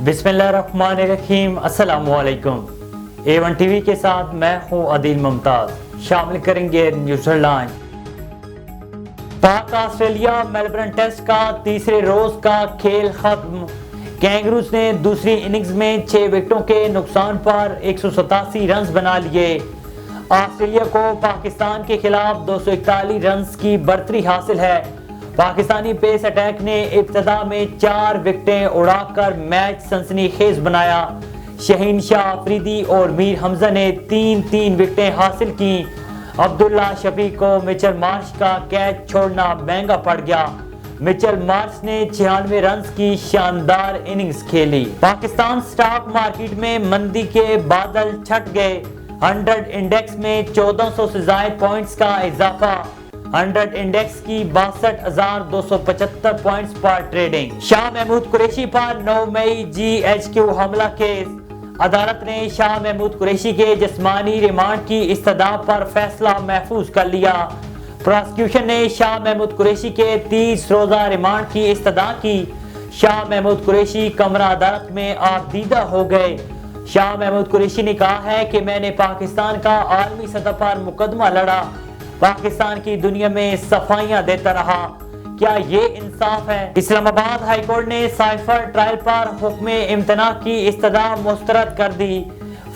बिस्मिल्लाहिर्रहमानिर्रहीम। अस्सलाम वालेकुम। A1 टीवी के साथ मैं हूं आदिल मुमताज। शामिल करेंगे न्यूज़ हेडलाइन। पाक ऑस्ट्रेलिया मेलबर्न टेस्ट का तीसरे रोज का खेल खत्म। कैंगरूज ने दूसरी इनिंग्स में 6 विकेटों के नुकसान पर 187 रन बना लिए। ऑस्ट्रेलिया को पाकिस्तान के खिलाफ 241 रन की बढ़तरी हासिल है। पाकिस्तानी पेस अटैक ने इब्तदा में 4 विकेटें उड़ाकर मैच सनसनीखेज बनाया। शहीन शाह अफरीदी और मीर हमजा ने 3-3 विकेटें हासिल की। अब्दुल्ला शफीक को मिचेल मार्श का कैच छोड़ना महंगा पड़ गया। मिचेल मार्श ने 96 रन की शानदार इनिंग्स खेली। पाकिस्तान स्टॉक मार्केट में मंदी के बादल छट गए। 100 इंडेक्स में 1400 से ज्यादा पॉइंट्स का इजाफा। 100 इंडेक्स की 62,275 पॉइंट्स पर ट्रेडिंग। शाह महमूद कुरैशी पर 9 मई GHQ हमला केस। अदालत ने शाह महमूद कुरैशी के जिस्मानी रिमांड की इस्तदा पर फैसला महफूज कर लिया। प्रोसिक्यूशन ने शाह महमूद कुरैशी के 30 रोजा रिमांड की इस्तदा की। शाह महमूद कुरैशी कमरा अदालत में आबदीदा हो गए। शाह महमूद कुरैशी ने कहा है कि मैंने पाकिस्तान का आलमी सतह पर मुकदमा लड़ा, पाकिस्तान की दुनिया में सफाइयां देता रहा। क्या ये इंसाफ है? इस्लामाबाद हाई कोर्ट ने साइफर ट्रायल पर हुक्म इम्तना की इस्तदा मुस्तरद कर दी।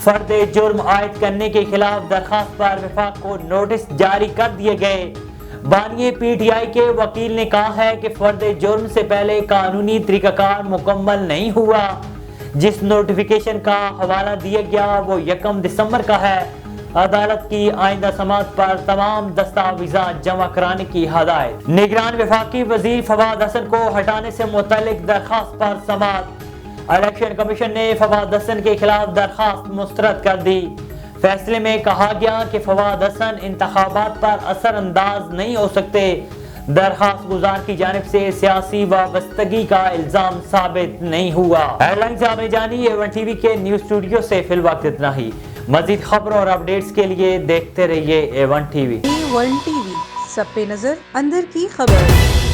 फर्द जुर्म आयद करने के खिलाफ दरखास्त पर वफाक को नोटिस जारी कर दिए गए। बानिए PTI के वकील ने कहा है कि फर्द जुर्म से पहले कानूनी तरीकाकार मुकम्मल नहीं हुआ। जिस नोटिफिकेशन का हवाला दिया गया वो 1 दिसंबर का है। अदालत की आइंदा समाअत पर तमाम दस्तावेज़ात जमा कराने की हदायत। निगरान वफाकी वजीर फवाद हसन को हटाने से मुतल्लिक दरखास्त पर समाअत। इलेक्शन कमीशन ने फवाद हसन के खिलाफ दरखास्त मुस्तरद कर दी। फैसले में कहा गया कि फवाद हसन इंतखाबात पर असर अंदाज नहीं हो सकते। दरखास्त गुजार की जानिब से सियासी वाबस्तगी का इल्जाम साबित नहीं हुआ। हेडलाइन से आपने जानी A1 टीवी के न्यूज स्टूडियो से फिल वक्त इतना ही। मजीद खबरों और अपडेट्स के लिए देखते रहिए A1 टीवी। A1 टीवी, सब पे नजर, अंदर की खबर।